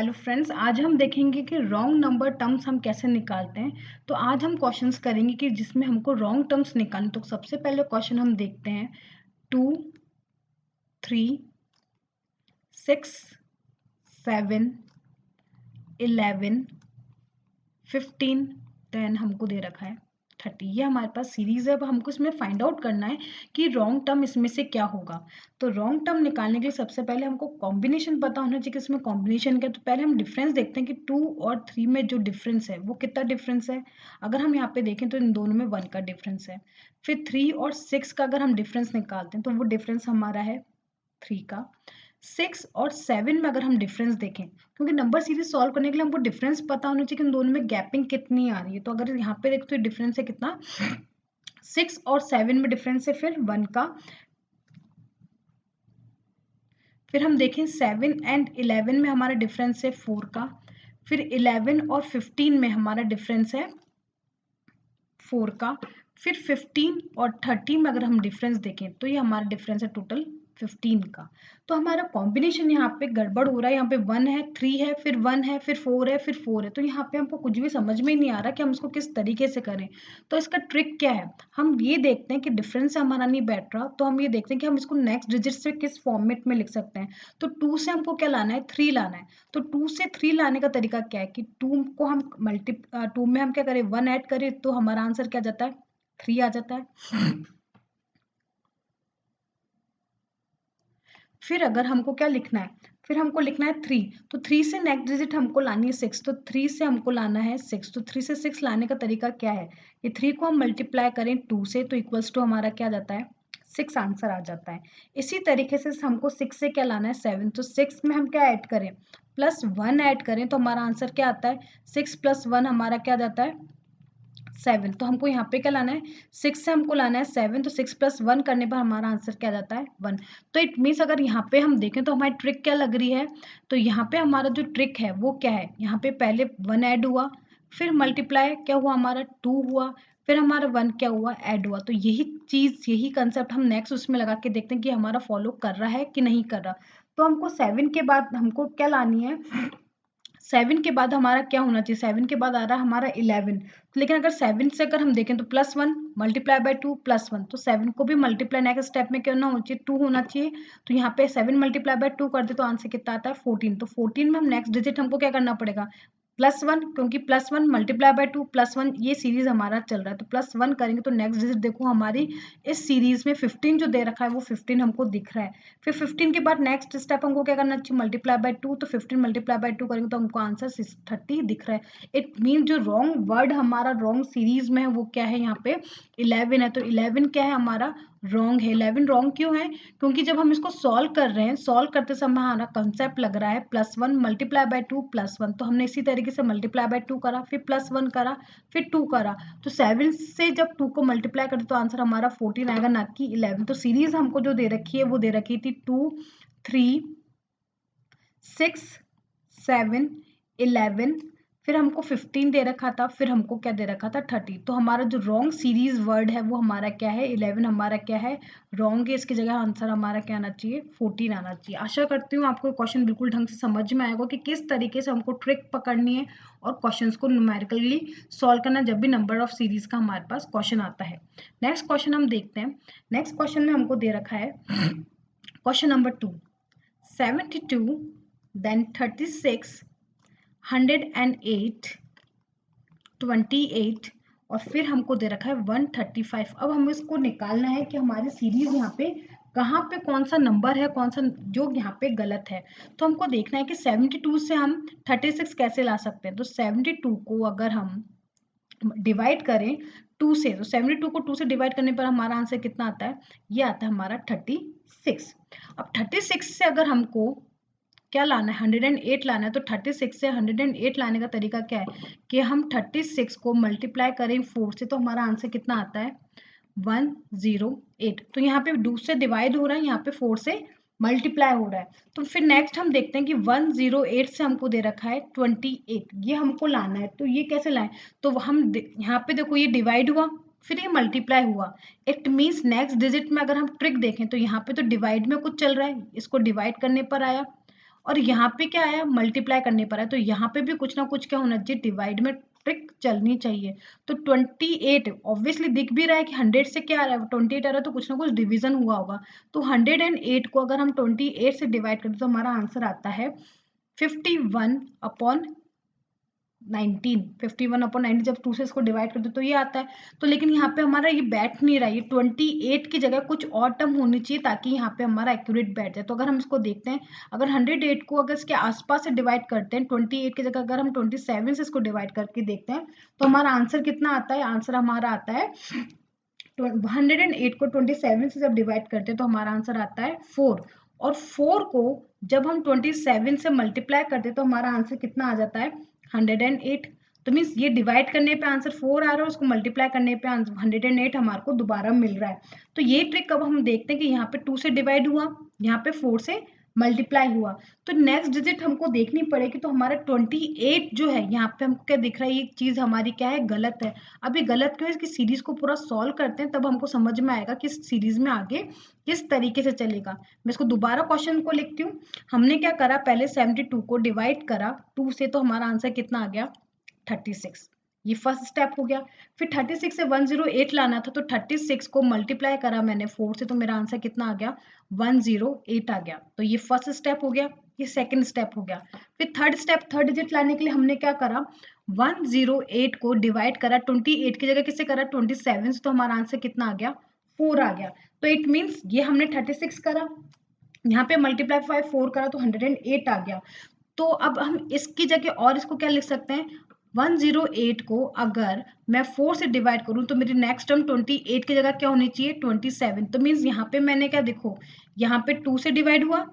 Hello friends, आज हम देखेंगे कि रॉन्ग नंबर टर्म्स हम कैसे निकालते हैं। तो आज हम क्वेश्चंस करेंगे कि जिसमें हमको रॉन्ग टर्म्स निकालने। तो सबसे पहले क्वेश्चन हम देखते हैं 2, 3, 6, 7, 11, 15, देन हमको दे रखा है 30। ये हमारे पास सीरीज है। अब हमको इसमें फाइंड आउट करना है कि रॉन्ग टर्म इसमें से क्या होगा। तो रॉन्ग टर्म निकालने के लिए सबसे पहले हमको कॉम्बिनेशन पता होना चाहिए कि इसमें कॉम्बिनेशन क्या है। तो पहले हम डिफरेंस देखते हैं कि 2 और 3 में जो डिफरेंस है वो कितना डिफरेंस है। अगर हम यहाँ पे देखें तो इन दोनों में 1 का डिफरेंस है। फिर 3 और 6 का अगर हम डिफरेंस निकालते हैं तो वो डिफरेंस हमारा है 3 का। 6 और 7 में अगर हम डिफरेंस देखें, क्योंकि नंबर सीरीज सॉल्व करने के लिए हमको डिफरेंस पता होना चाहिए कि इन दोनों में गैपिंग कितनी आ रही है। तो अगर यहाँ पे देखते तो डिफरेंस है कितना, 6 और 7 में डिफरेंस है फिर 1 का। फिर हम देखें 7 एंड 11 में हमारा डिफरेंस है 4 का। फिर 11 और 15 में हमारा डिफरेंस है 4 का। फिर 15 और 30 में अगर हम डिफरेंस देखें तो ये हमारा डिफरेंस है टोटल 15 का। तो हमारा कॉम्बिनेशन यहाँ पे गड़बड़ हो रहा है। यहाँ पे 1 है, 3 है, फिर 1 है, फिर 4 है, फिर 4 है। तो यहाँ पे हमको कुछ भी समझ में ही नहीं आ रहा कि हम इसको किस तरीके से करें। तो इसका ट्रिक क्या है, हम ये देखते हैं कि डिफरेंस से हमारा नहीं बैठ रहा तो हम ये देखते हैं कि हम इसको नेक्स्ट डिजिट से किस फॉर्मेट में लिख सकते हैं। तो 2 से हमको क्या लाना है, 3 लाना है। तो 2 से 3 लाने का तरीका क्या है कि 2 को हम 2 में हम क्या करें, 1 ऐड करें तो हमारा आंसर क्या जाता है, 3 आ जाता है। फिर अगर हमको क्या लिखना है, फिर हमको लिखना है 3। तो 3 से नेक्स्ट डिजिट हमको लानी है 6। तो 3 से हमको लाना है 6। तो 3 से 6 लाने का तरीका क्या है, ये 3 को हम मल्टीप्लाई करें 2 से तो इक्वल्स टू हमारा क्या जाता है, 6 आंसर आ जाता है। इसी तरीके से हमको 6 से क्या लाना है, 7। तो 6 में हम क्या ऐड करें, +1 ऐड करें तो हमारा आंसर क्या आता है, 6 + 1 हमारा क्या जाता है, 7। तो हमको यहाँ पे क्या लाना है, 6 से हमको लाना है 7। तो 6 + 1 करने पर हमारा आंसर क्या जाता है, 1। तो इट मीन्स अगर यहाँ पे हम देखें तो हमारी ट्रिक क्या लग रही है। तो यहाँ पे हमारा जो ट्रिक है वो क्या है, यहाँ पे पहले 1 ऐड हुआ, फिर मल्टीप्लाई क्या हुआ हमारा 2 हुआ, फिर हमारा 1 क्या हुआ, ऐड हुआ। तो यही चीज़, यही कंसेप्ट हम नेक्स्ट उसमें लगा के देखते हैं कि हमारा फॉलो कर रहा है कि नहीं कर रहा। तो हमको 7 के बाद हमको क्या लानी है, 7 के बाद हमारा क्या होना चाहिए, 7 के बाद आ रहा है हमारा 11। लेकिन अगर 7 से अगर हम देखें तो +1 मल्टीप्लाई बाय 2 +1। तो 7 को भी मल्टीप्लाई नेक्स्ट स्टेप में क्या होना चाहिए, 2 होना चाहिए। तो यहाँ पे 7 मल्टीप्लाई बाय 2 कर दे तो आंसर कितना आता है, 14। तो 14 में हम नेक्स्ट डिजिट हमको क्या करना पड़ेगा, +1, क्योंकि +1 मल्टीप्लाई बाय 2 +1 ये सीरीज हमारा चल रहा है। तो +1 करेंगे तो नेक्स्ट डिजिट देखो हमारी इस सीरीज में 15 जो दे रखा है वो 15 हमको दिख रहा है। फिर 15 के बाद नेक्स्ट स्टेप हमको क्या करना चाहिए, मल्टीप्लाई बाय 2। तो 15 मल्टीप्लाई बाय 2 करेंगे तो हमको आंसर 30 दिख रहा है। इट मीन जो रॉन्ग वर्ड हमारा रॉन्ग सीरीज में है वो क्या है, यहाँ पे 11 है। तो 11 क्या है हमारा, रॉन्ग है। 11 रॉन्ग क्यों है, क्योंकि जब हम इसको सॉल्व कर रहे हैं, सॉल्व करते समय हमारा कंसेप्ट लग रहा है +1 मल्टीप्लाई बाय 2 +1। तो हमने इसी तरीके से मल्टीप्लाई बाय 2 करा, फिर +1 करा, फिर 2 करा। तो 7 से जब 2 को मल्टीप्लाई करते तो आंसर हमारा 14 आएगा, ना कि 11। तो सीरीज हमको जो दे रखी है वो दे रखी थी 2, 3, 6, 7, 11, फिर हमको 15 दे रखा था, फिर हमको क्या दे रखा था, 30। तो हमारा जो रॉन्ग सीरीज वर्ड है वो हमारा क्या है, 11 हमारा क्या है, रॉन्ग है। इसकी जगह आंसर हमारा क्या आना चाहिए, 14 आना चाहिए। आशा करती हूँ आपको क्वेश्चन बिल्कुल ढंग से समझ में आएगा कि किस तरीके से हमको ट्रिक पकड़नी है और क्वेश्चन को न्यूमेरिकली सॉल्व करना जब भी नंबर ऑफ सीरीज का हमारे पास क्वेश्चन आता है। नेक्स्ट क्वेश्चन हम देखते हैं। नेक्स्ट क्वेश्चन में हमको दे रखा है क्वेश्चन नंबर 2, 72, then 36, 108, 28 और फिर हमको दे रखा है 135। अब हमें इसको निकालना है कि हमारी सीरीज यहाँ पे कहाँ पे कौन सा नंबर है, कौन सा जो यहाँ पे गलत है। तो हमको देखना है कि 72 से हम 36 कैसे ला सकते हैं। तो 72 को अगर हम डिवाइड करें 2 से, तो 72 को 2 से डिवाइड करने पर हमारा आंसर कितना आता है, ये आता है हमारा 36। अब 36 से अगर हमको क्या लाना है, 108 लाना है। तो 36 से 108 लाने का तरीका क्या है कि हम 36 को मल्टीप्लाई करें 4 से तो हमारा आंसर कितना आता है, 108। तो यहाँ पे 2 से डिवाइड हो रहा है, यहाँ पे 4 से मल्टीप्लाई हो रहा है। तो फिर नेक्स्ट हम देखते हैं कि 108 से हमको दे रखा है 28, ये हमको लाना है। तो ये कैसे लाएं, तो हम यहाँ पे देखो ये डिवाइड हुआ, फिर ये मल्टीप्लाई हुआ। इट मीन्स नेक्स्ट डिजिट में अगर हम ट्रिक देखें तो यहाँ पे तो डिवाइड में कुछ चल रहा है, इसको डिवाइड करने पर आया और यहाँ पे क्या आया, मल्टीप्लाई करने पर है, तो यहाँ पे भी कुछ ना कुछ क्या होना चाहिए, डिवाइड में ट्रिक चलनी चाहिए। तो 28 ऑब्वियसली दिख भी रहा है कि 100 से क्या आ रहा है, 28 आ रहा है, तो कुछ ना कुछ डिवीजन हुआ होगा। तो 108 को अगर हम 28 से डिवाइड करें तो हमारा आंसर आता है 51/19। 51/19 जब 2 से इसको डिवाइड कर दो तो ये आता है। तो लेकिन यहाँ पे हमारा ये बैठ नहीं रहा है, ये 28 की जगह कुछ और टर्म होनी चाहिए ताकि यहाँ पे हमारा एक्यूरेट बैठ जाए। तो अगर हम इसको देखते हैं, अगर 108 को अगर इसके आसपास से डिवाइड करते हैं, 28 की जगह अगर हम 27 से इसको डिवाइड करके देखते हैं तो हमारा आंसर कितना आता है, आंसर हमारा आता है 108 को 27 से जब डिवाइड करते हैं तो हमारा आंसर आता है 4। और 4 को जब हम 27 से मल्टीप्लाई करते हैं तो हमारा आंसर कितना आ जाता है 108। तो मीन्स ये डिवाइड करने पे आंसर 4 आ रहा है, उसको मल्टीप्लाई करने पे आंसर 108 हमारे को दोबारा मिल रहा है। तो ये ट्रिक अब हम देखते हैं कि यहाँ पे 2 से डिवाइड हुआ, यहाँ पे 4 से मल्टीप्लाई हुआ, तो नेक्स्ट डिजिट हमको देखनी पड़ेगी। तो हमारा 28 जो है यहाँ पे हमको क्या दिख रहा है, ये चीज हमारी क्या है, गलत है। अब ये गलत क्यों है, इसकी सीरीज को पूरा सॉल्व करते हैं तब हमको समझ में आएगा कि इस सीरीज में आगे किस तरीके से चलेगा। मैं इसको दोबारा क्वेश्चन को लिखती हूँ। हमने क्या करा, पहले 72 को डिवाइड करा 2 से, तो हमारा आंसर कितना आ गया 36। ये फर्स्ट स्टेप हो गया। फिर 36 से 108 लाना था, तो 36 को मल्टीप्लाई करा मैंने 4 से, तो मेरा आंसर कितना आ गया 108 आ गया। तो ये फर्स्ट स्टेप हो गया, ये सेकंड स्टेप हो गया। फिर थर्ड स्टेप, थर्ड डिजिट लाने के लिए हमने क्या करा, 108 को डिवाइड करा 28 की जगह किससे करा 27 से, तो हमारा आंसर कितना आ गया 4 आ गया। तो इट मीन्स ये हमने 36 करा, यहाँ पे मल्टीप्लाई 4 करा तो 108 आ गया। तो अब हम इसकी जगह और इसको क्या लिख सकते हैं, 108 को अगर मैं 4 से डिवाइड करूं तो मेरी नेक्स्ट टर्म 28 की जगह क्या होनी चाहिए 27। तो मीन्स यहाँ पे मैंने क्या, देखो यहाँ पे 2 से डिवाइड हुआ,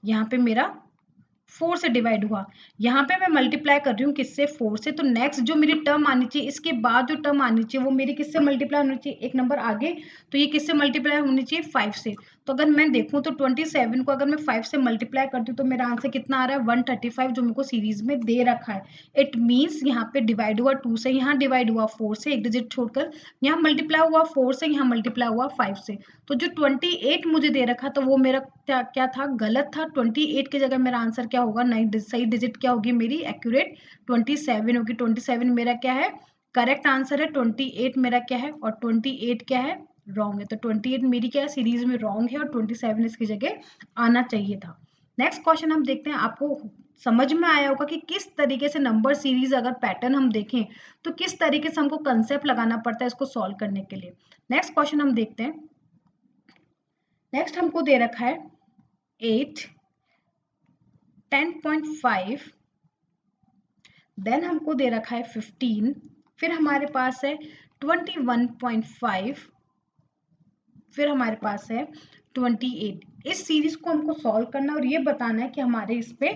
यहाँ पे मेरा 4 से डिवाइड हुआ, यहाँ पे मैं मल्टीप्लाई कर रही हूँ किससे 4 से, तो नेक्स्ट जो मेरी टर्म आनी चाहिए, इसके बाद जो टर्म आनी चाहिए वो मेरी किससे मल्टीप्लाई होनी चाहिए, एक नंबर आगे, तो ये किससे मल्टीप्लाई होनी चाहिए 5 से। तो अगर मैं देखूँ तो 27 को अगर मैं 5 से मल्टीप्लाई करती हूँ तो मेरा आंसर कितना आ रहा है 135, जो मेरे को सीरीज में दे रखा है। इट मीन्स यहाँ पे डिवाइड हुआ 2 से, यहाँ डिवाइड हुआ 4 से, एक डिजिट छोड़कर, यहाँ मल्टीप्लाई हुआ 4 से, यहाँ मल्टीप्लाई हुआ 5 से। तो जो 28 मुझे दे रखा तो वो मेरा क्या था, गलत था। 28 की जगह मेरा आंसर क्या होगा, नई सही डिजिट क्या होगी मेरी, एक्यूरेट 27 होगी। 27 मेरा क्या है, करेक्ट आंसर है। 28 मेरा क्या है, और 28 क्या है, रॉन्ग है। तो 28 मेरी क्या है, सीरीज में रॉन्ग है, और 27 इसकी जगह आना चाहिए था। नेक्स्ट क्वेश्चन हम देखते हैं। आपको समझ में आया होगा कि किस तरीके से नंबर सीरीज अगर पैटर्न हम देखें तो किस तरीके से हमको कंसेप्ट लगाना पड़ता है इसको सॉल्व करने के लिए। नेक्स्ट क्वेश्चन हम देखते हैं। नेक्स्ट हमको दे रखा है 8, 10.5, देन हमको दे रखा है 15, फिर हमारे पास है 21.5, फिर हमारे पास है 28। इस सीरीज को हमको सॉल्व करना और ये बताना है कि हमारे इस पे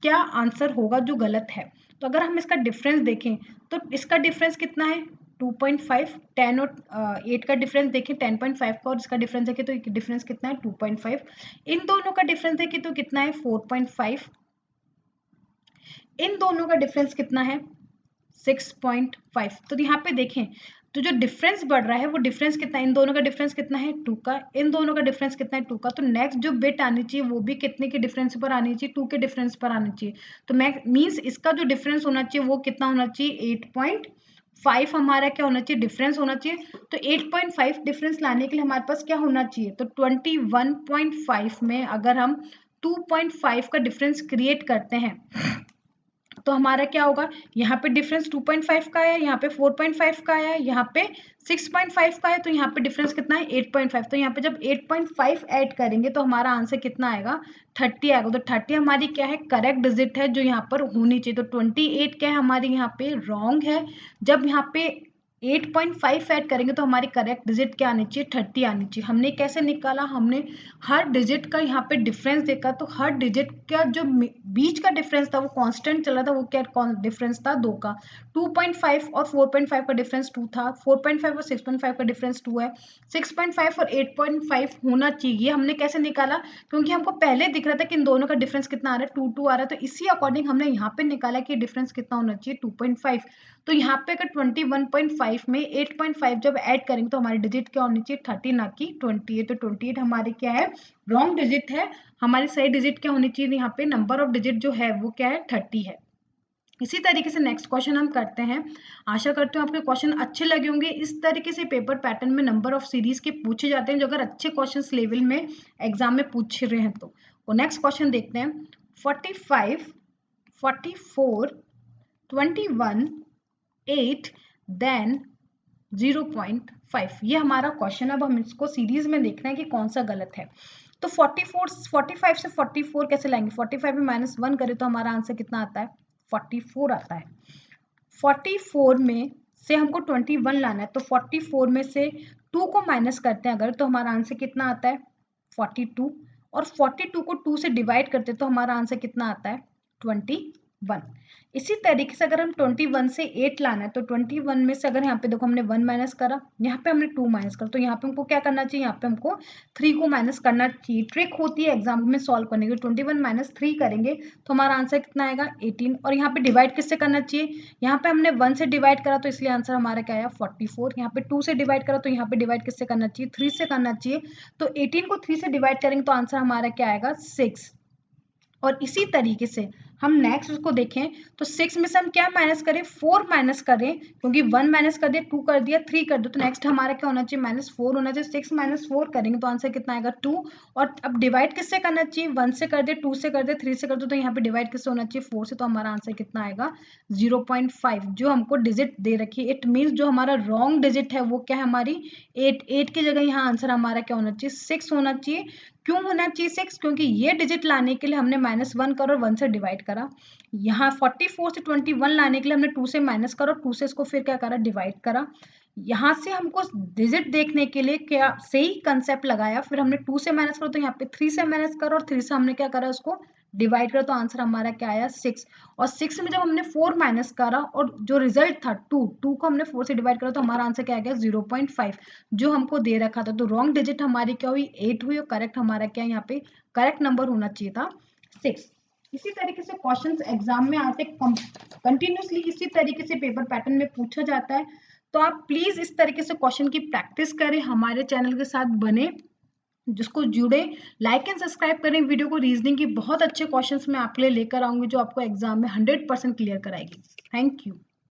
क्या आंसर होगा जो गलत है। तो अगर हम इसका डिफरेंस देखें तो इसका डिफरेंस कितना है 2.5, 10 और 8 का डिफरेंस देखें 10.5 का, और इसका डिफरेंस देखें तो डिफरेंस कितना है 2.5। इन दोनों का डिफरेंस देखें तो कितना है 4.5, इन दोनों का डिफरेंस कितना है 6.5। तो यहाँ पे देखें तो जो डिफरेंस बढ़ रहा है वो डिफरेंस कितना है, इन दोनों का डिफरेंस कितना है 2 का, इन दोनों का डिफरेंस कितना है 2 का। तो नेक्स्ट जो बिट आनी चाहिए वो भी कितने के डिफरेंस पर आनी चाहिए, 2 के डिफरेंस पर आनी चाहिए। तो मीन्स इसका जो डिफरेंस होना चाहिए वो कितना होना चाहिए 8.5 हमारा क्या होना चाहिए, डिफरेंस होना चाहिए। तो 8.5 डिफरेंस लाने के लिए हमारे पास क्या होना चाहिए, तो 21.5 में अगर हम 2.5 का डिफरेंस क्रिएट करते हैं तो हमारा क्या होगा, यहाँ पे डिफरेंस 2.5 का है, यहाँ पे 4.5 का है, यहाँ पे 6.5 का है, तो यहाँ पे डिफरेंस कितना है 8.5। तो यहाँ पे जब 8.5 ऐड करेंगे तो हमारा आंसर कितना आएगा 30 आएगा। तो 30 हमारी क्या है, करेक्ट डिजिट है जो यहाँ पर होनी चाहिए। तो 28 क्या है हमारी यहाँ पे रॉन्ग है। जब यहाँ पे 8.5 ऐड करेंगे तो हमारी करेक्ट डिजिट क्या आनी चाहिए 30 आनी चाहिए। हमने कैसे निकाला, हमने हर डिजिट का यहाँ पे डिफरेंस देखा, तो हर डिजिट का जो बीच का डिफरेंस था वो कांस्टेंट चल रहा था, वो क्या डिफरेंस था 2 का। 2.5 और 4.5 का डिफरेंस 2 था, 4.5 और 6.5 का डिफरेंस 2 है, 6.5 और 8.5 होना चाहिए। हमने कैसे निकाला, क्योंकि हमको पहले दिख रहा था कि इन दोनों का डिफरेंस कितना आ रहा है 2 आ रहा है, तो इसी अकॉर्डिंग हमने यहाँ पे निकाला कि डिफरेंस कितना होना चाहिए 2.5। तो यहाँ पे अगर 21.5 8.5 में 8.5 जब ऐड करेंगे तो हमारी डिजिट क्या होनी चाहिए 30 ना कि 28। तो 28 हमारे क्या है रॉन्ग डिजिट है, हमारी सही डिजिट क्या होनी चाहिए यहाँ पे नंबर ऑफ डिजिट जो है वो क्या है 30 है। इसी तरीके से नेक्स्ट क्वेश्चन हम करते हैं। आशा करते हूँ आपके क्वेश्चन अच्छे लगे होंगे। इस तरीके से पेपर पैटर्न में नंबर ऑफ सीरीज के पूछे जाते हैं जो अगर अच्छे क्वेश्चंस लेवल में एग्जाम में पूछ रहे हैं तो नेक्स्ट क्वेश्चन देखते हैं। 45, 44, 21, 8 देन 0.5 ये हमारा क्वेश्चन। अब हम इसको सीरीज में देखना है कि कौन सा गलत है। तो 45 से 44 कैसे लाएंगे, 45 में -1 करें तो हमारा आंसर कितना आता है 44 आता है। 44 में से हमको 21 लाना है तो 44 में से 2 को माइनस करते हैं अगर तो हमारा आंसर कितना आता है 42, और 42 को 2 से डिवाइड करते हैं तो हमारा आंसर कितना आता है 21। इसी तरीके से अगर हम 21 से 8 लाना है तो 21 में से अगर यहाँ पे देखो हमने 1 माइनस करा, यहाँ पे हमने 2 माइनस करा, तो यहाँ पे हमको क्या करना चाहिए, यहाँ पे हमको 3 को माइनस करना चाहिए। ट्रिक होती है एग्जाम में सॉल्व करने की। 21 माइनस 3 करेंगे तो हमारा आंसर कितना आएगा 18। और यहाँ पे डिवाइड किससे करना चाहिए, यहाँ पे हमने 1 से डिवाइड करा तो इसलिए आंसर हमारा क्या आया 44। यहाँ पे 2 से डिवाइड करा तो यहाँ पे डिवाइड किससे करना चाहिए 3 से करना चाहिए। तो 18 को 3 से डिवाइड करेंगे तो आंसर हमारा क्या आएगा 6। और इसी तरीके से हम नेक्स्ट उसको देखें तो 6 में से हम क्या माइनस करें 4 माइनस करें, क्योंकि 1 माइनस कर दिया 2 कर दिया 3 कर दो तो नेक्स्ट हमारा क्या होना चाहिए -4 होना चाहिए। 6 माइनस 4 करेंगे तो आंसर कितना आएगा 2। और अब डिवाइड किससे करना चाहिए 1 से कर दे 2 से कर दे 3 से कर दो तो यहाँ पे डिवाइड किससे होना चाहिए 4 से, तो हमारा आंसर कितना आएगा 0.5 जो हमको डिजिट दे रखी है। इट मीन्स जो हमारा रॉन्ग डिजिट है वो क्या है हमारी 8 की जगह यहाँ आंसर हमारा क्या होना चाहिए 6 होना चाहिए। क्यों होना चाहिए 6, क्योंकि ये डिजिट लाने के लिए हमने -1 करा और 1 से डिवाइड करा। यहाँ 44 से 21 लाने के लिए हमने 2 से माइनस करा और 2 से इसको फिर क्या करा डिवाइड करा। यहाँ से हमको डिजिट देखने के लिए क्या सही कंसेप्ट लगाया, फिर हमने 2 से माइनस करा तो यहाँ पे 3 से माइनस करा और 3 से हमने क्या करा उसको डिवाइड करा तो आंसर हमारा क्या आया 6। और 6 में जब हमने 4 माइनस करा और जो रिजल्ट था 2 को हमने 4 से डिवाइड करा तो हमारा आंसर क्या आ गया 0.5 जो हमको दे रखा था। तो रॉन्ग डिजिट हमारी क्या हुई 8 हुई और करेक्ट हमारा क्या यहाँ पे करेक्ट नंबर होना चाहिए था 6। इसी तरीके से क्वेश्चंस एग्जाम में आते कंटिन्यूसली इसी तरीके से पेपर पैटर्न में पूछा जाता है। तो आप प्लीज इस तरीके से क्वेश्चन की प्रैक्टिस करें, हमारे चैनल के साथ बने, जिसको जुड़े, लाइक एंड सब्सक्राइब करें वीडियो को। रीजनिंग की बहुत अच्छे क्वेश्चंस मैं आपके लिए लेकर आऊंगी जो आपको एग्जाम में 100% क्लियर कराएगी। Thank you.